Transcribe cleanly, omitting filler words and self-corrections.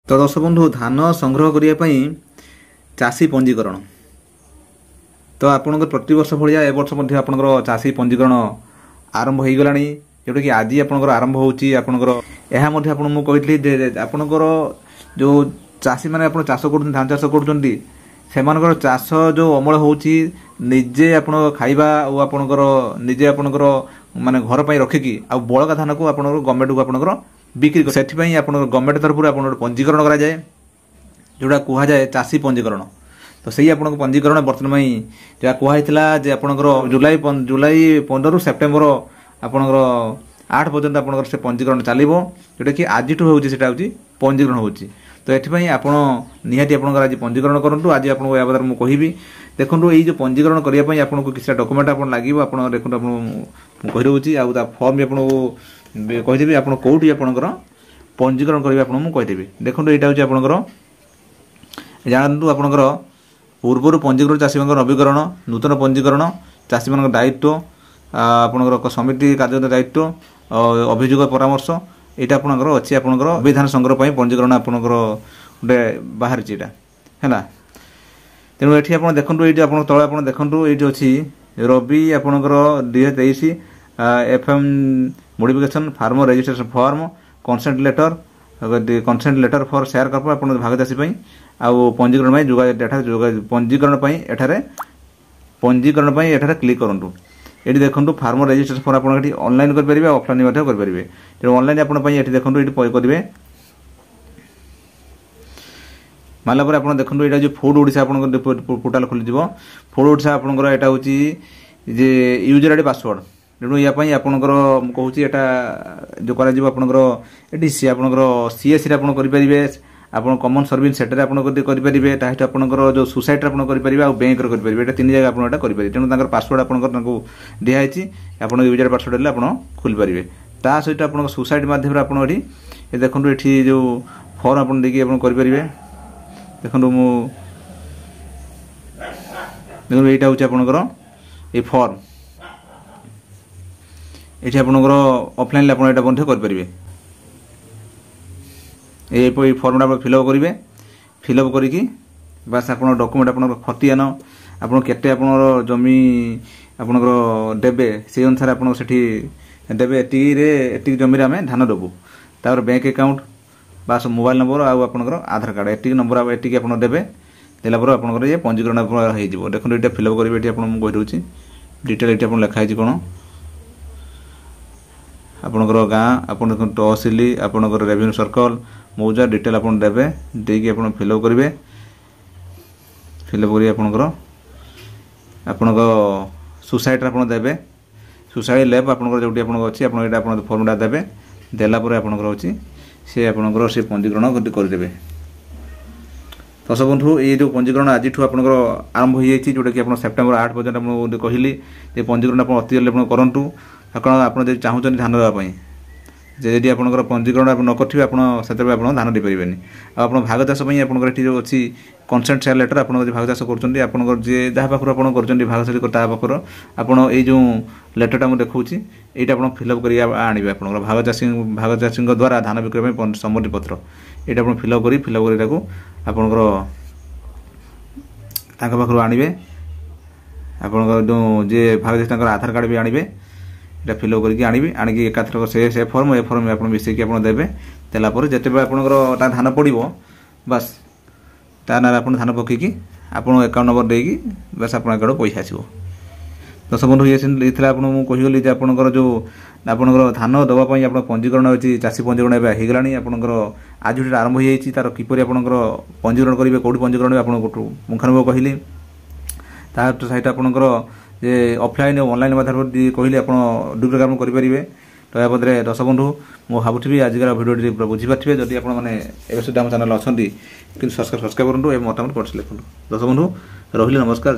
तो दर्शक बंधु धान संग्रह करने चाषी पंजीकरण तो आपण प्रति वर्ष भाया ए वर्ष आपंकर चाषी पंजीकरण आरंभ हो गला जोटा कि आज आपंकर आरंभ होती आपंकर जो चाषी मैंने आप चाष कर धान चाष कर चाष जो अमल होची निजे आप खाइबा और आपंकर निजे आपंकर माने घर पर रखिकी आ बड़का धान को आप गवर्नमेंट को आपंकर बिक्री से गवर्नमेंट तरफ आप पंजीकरण कराए जोड़ा कहुए चाषी पंजीकरण तो सही आप पंजीकरण बर्तमान जहाँ कहुई आपंकर जुलाई 15 सेप्टेम्बर आपंकर 8 पर्यंत आपंकर से पंजीकरण चलो जोटा कि आज हूँ पंजीकरण हो तो ये आप निहाती आज पंजीकरण करूँ आज आपको या बदर मुझे कहि देखो ये जो पंजीकरण करने आपको किसी डॉक्यूमेंट आप लगे आप देखो कही आ फॉर्म भी आपको कहीदेवी आप कौटी आपंकर पंजीकरण करेंगे आपको कहीदेवी देखो यहाँ हूँ आपंकर जानतु आपंकर पूर्व पंजीकृत चाषी नवीकरण नूतन पंजीकरण चाषी मान दायित्व आपंकर समिति कार्य दायित्व अभियोग परामर्श यहाँ आपंकर अच्छी आपंकर संविधान संग्रह पंजीकरण आपंकर गोटे बाहर है तेणु ये आप देखो ये तले आप देखो ये अच्छी रवि आपंकर 2023 FM modification farmer registration form consent letter for share कर भाग चाषी आउ पंजीकरण डाटा पंजीकरण पंजीकरण क्लिक करूँ ये देखो फार्मर रजिस्ट्रेशन फॉर्म आप ऑनलाइन करेंगे ऑफलाइन करेंगे जो ऑनलाइन आपंपाई देखो ये करेंगे माला पर आप देखो यहाँ जो फूड ओडिशा आप पोर्टाल खोल फूड ओडिशा आपंकर यहाँ हूँ जे यूजर आईडी पासवर्ड तेणु यापाई आपंकर कहूँ यहाँ जो कर सी आपंकर सीएससी आप आप कमन सर्विस सेक्टर आपरेंगे आपंकर जो सोसाइटी आप करेंगे और बैंक करेंगे तीन जगह आप करेंगे तेणु पासवर्ड आपको दिखाई आप यूजर पासवर्ड आप खोल पारे ता सहित आप सोसाइटी मध्यम आप देखो ये जो फॉर्म आप देखिए करेंगे देखो देखो यहाँ हूँ आपंकर ये फॉर्म ये आपंकर ऑफलाइन आप करेंगे ये फॉर्म आप फिलअप करेंगे फिलअप करके बास आप डॉक्यूमेंट आप खतियान आप केते आप जमी आपंकर देवे से अनुसार आप देवे एटी जमी आम धान देवु तापर बैंक अकाउंट बास मोबाइल नंबर आपंकर आधार कार्ड एटी नंबर एटी आप देवे देलापर आपंकर ये पंजीकरण हो देखो ये फिलअप करेंगे ये आपको कही डिटेल ये आप लिखाई कौन आपंकर गाँ आप तहसिल आपंकर रेवेन्यू सर्कल मौजा डिटेल आप देवे देकी आप फिलअप करेंगे फिलअप कर आपंकर आपंक सोसाइटी आप देवे सोसाइटी लैब आपंकर जो अच्छी आप फर्मटा देवे देलापर आपंकर अच्छी से आपंकर से पंजीकरण करदेवे दर्शक बंधु ये जो पंजीकरण आज आपंकर आरंभ हो जाए जोटा कि सेप्टेम्बर 8 पर्यटन आपको कहली पंजीकरण आप अति जल्दी करूँ कारण आप चाहते धान देवाई जदि आप पंजीकरण आप न करेंगे आप धान दे पारे आप भाग चाष आप जो अच्छी कंसेंट शेयर लेटर आप भाग चाष कर जी जहाँ पाखर आप कर भाग चाषी आप जो लेटरटा मुझे देखा यहाँ आप फिलअप कर आने आप भाग चाषी द्वारा धान बिक्री सम्मति पत्र ये आप फिलअप कर पाखर आने आप जो जी भाग चाषी आधार कार्ड भी आने फिलअप करके आनी एकाथर से फर्म ए फर्म आप मिसेक आप देवे देलापर जिते आपंकर धान पड़ो बास ता ना आप धान पकईकी आप अकाउंट नंबर देकी बास आप अकाउंट पैसा आसो दर्शक बंधु ये आपको कहीगली आपंकर जो आपंकर धान देवाई आप पंजीकरण अच्छी चाषी पंजीकरण होगला आपंकर आज जो आरंभ हो तार किपर आपंकर पंजीकरण करेंगे कौटी पंजीकरण आपको मुखानुभ कहली तार सहित आपंकर जे ऑफलाइन और ऑनलाइन माध्यम कहली आप दुई प्रकार करेंगे तो या बदले दर्शक बंधु मुझे भावुँ आजिकार भिडियो बुझीपारे जदि आप सुधा आम चैनल अच्छा कि सब्सक्राइब करूँ मतामत कमेंट्स लिखूँ दर्शक बंधु रही नमस्कार।